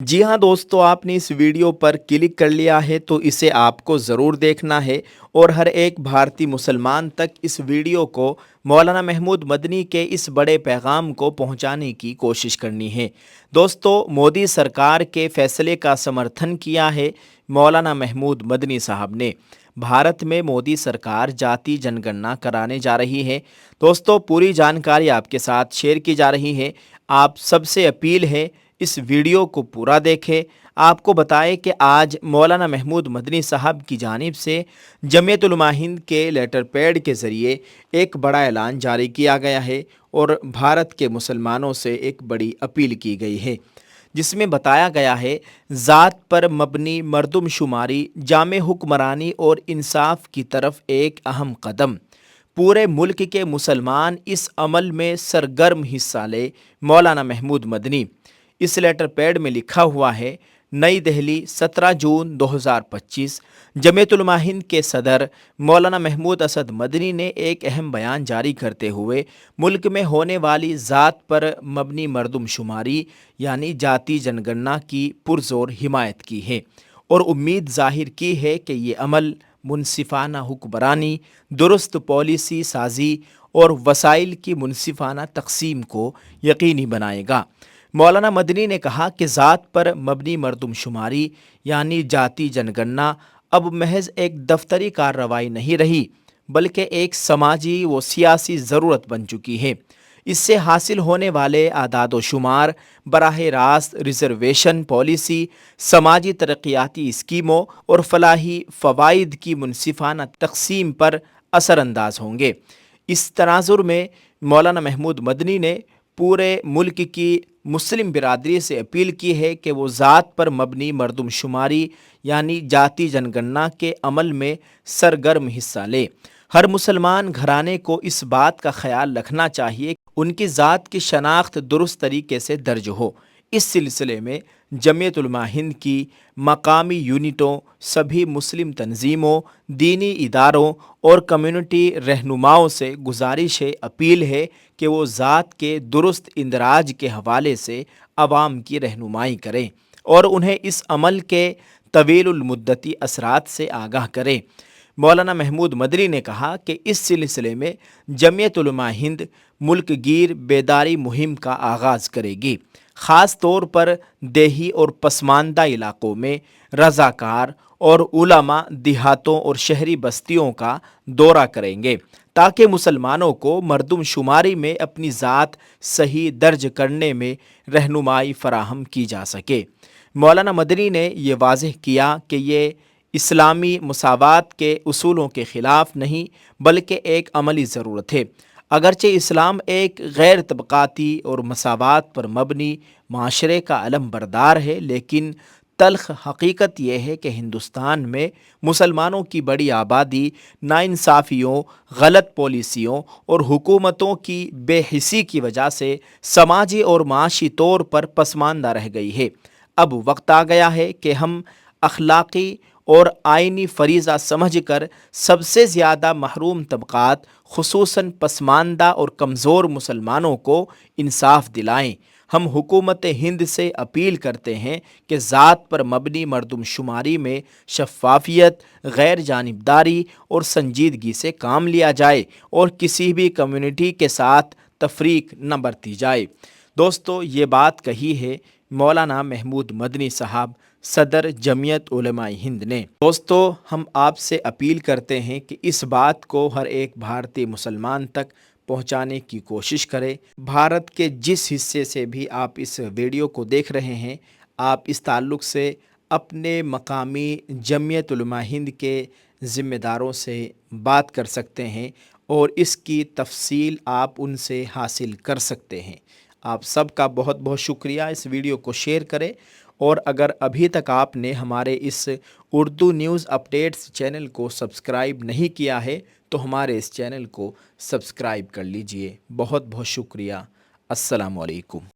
जी हाँ दोस्तों, आपने इस वीडियो पर क्लिक कर लिया है तो इसे आपको ज़रूर देखना है और हर एक भारतीय मुसलमान तक इस वीडियो को मौलाना महमूद मदनी के इस बड़े पैगाम को पहुंचाने की कोशिश करनी है। दोस्तों, मोदी सरकार के फैसले का समर्थन किया है मौलाना महमूद मदनी साहब ने। भारत में मोदी सरकार जाति जनगणना कराने जा रही है। दोस्तों, पूरी जानकारी आपके साथ शेयर की जा रही है। आप सबसे अपील है इस वीडियो को पूरा देखें। आपको बताएं कि आज मौलाना महमूद मदनी साहब की जानिब से जमीयत उलमा हिंद के लेटर पैड के ज़रिए एक बड़ा ऐलान जारी किया गया है और भारत के मुसलमानों से एक बड़ी अपील की गई है, जिसमें बताया गया है ज़ात पर मबनी मरदमशुमारी जामे हुक्मरानी और इंसाफ की तरफ एक अहम कदम। पूरे मुल्क के मुसलमान इस अमल में सरगर्म हिस्सा ले। मौलाना महमूद मदनी। इस लेटर पैड में लिखा हुआ है, नई दिल्ली 17 जून 2025। जमीयत उलमा हिंद के सदर मौलाना महमूद असद मदनी ने एक अहम बयान जारी करते हुए मुल्क में होने वाली ज़ात पर मबनी मरदमशुमारी यानी जाति जनगणना की पुरजोर हिमायत की है और उम्मीद ज़ाहिर की है कि ये अमल मुनसिफाना हुक्मरानी, दुरुस्त पॉलिसी साजी और वसाइल की मुनसिफाना तकसीम को यकीनी बनाएगा। मौलाना मदनी ने कहा कि ज़ात पर मबनी मरदमशुमारी यानी जाति जनगणना अब महज एक दफ्तरी कार्रवाई नहीं रही, बल्कि एक समाजी व सियासी ज़रूरत बन चुकी है। इससे हासिल होने वाले आदाद शुमार बराह रास्त रिजर्वेशन पॉलिसी, समाजी तरक्याती स्कीमों और फलाही फ़वाइद की मुनसिफाना तकसीम पर असरअंदाज होंगे। इस तनाजुर में मौलाना महमूद मदनी ने पूरे मुल्क की मुस्लिम बिरादरी से अपील की है कि वो ज़ात पर मबनी मरदमशुमारी यानी जाति जनगणना के अमल में सरगर्म हिस्सा ले। हर मुसलमान घराने को इस बात का ख्याल रखना चाहिए कि उनकी ज़ात की शनाख्त दुरुस्त तरीके से दर्ज हो। इस सिलसिले में जमीयत उलमा हिंद की मकामी यूनिटों, सभी मुस्लिम तंजीमों, दीनी इदारों और कम्युनिटी रहनुमाओं से गुजारिश है, अपील है कि वो ज़ात के दुरुस्त इंदराज के हवाले से अवाम की रहनुमाई करें और उन्हें इस अमल के तवीलुल मुद्दती असरात से आगाह करें। मौलाना महमूद मदनी ने कहा कि इस सिलसिले में जमीयत उलमा हिंद मुल्क गिर बेदारी मुहिम का आगाज़ करेगी। ख़ास तौर पर देही और पसमानदा इलाक़ों में रज़ाकार और उलमा देहातों और शहरी बस्तियों का दौरा करेंगे ताकि मुसलमानों को मरदमशुमारी में अपनी ज़ात सही दर्ज करने में रहनुमाई फ़राहम की जा सके। मौलाना मदनी ने यह वाज़ेह किया कि ये इस्लामी मसावात के उसूलों के ख़िलाफ़ नहीं बल्कि एक अमली ज़रूरत है। अगरचे इस्लाम एक गैर तबक़ाती और मसावात पर मबनी माशरे का अलम बरदार है, लेकिन तल्ख़ हकीकत यह है कि हिंदुस्तान में मुसलमानों की बड़ी आबादी नाइंसाफ़ियों, गलत पॉलिसियों और हुकूमतों की बेहिसी की वजह से समाजी और माशी तौर पर पसमानदा रह गई है। अब वक्त आ गया है कि हम अखलाक़ी और आइनी फ़रीज़ा समझकर सबसे ज़्यादा महरूम तबक़ात ख़ुसूसन पसमानदा और कमज़ोर मुसलमानों को इंसाफ दिलाएं। हम हुकूमत हिंद से अपील करते हैं कि ज़ात पर मबनी मरदमशुमारी में शफ़ाफ़ियत, गैर जानिबदारी और संजीदगी से काम लिया जाए और किसी भी कम्युनिटी के साथ तफरीक न बरती जाए। दोस्तों, ये बात कही है मौलाना महमूद मदनी साहब, सदर जमीयत उलमा हिंद ने। दोस्तों, हम आपसे अपील करते हैं कि इस बात को हर एक भारतीय मुसलमान तक पहुंचाने की कोशिश करें। भारत के जिस हिस्से से भी आप इस वीडियो को देख रहे हैं, आप इस ताल्लुक़ से अपने मकामी जमीयत उलमा हिंद के ज़िम्मेदारों से बात कर सकते हैं और इसकी तफसील आप उनसे हासिल कर सकते हैं। आप सबका बहुत बहुत शुक्रिया। इस वीडियो को शेयर करें और अगर अभी तक आपने हमारे इस उर्दू न्यूज़ अपडेट्स चैनल को सब्सक्राइब नहीं किया है तो हमारे इस चैनल को सब्सक्राइब कर लीजिए। बहुत बहुत शुक्रिया। अस्सलामु अलैकुम।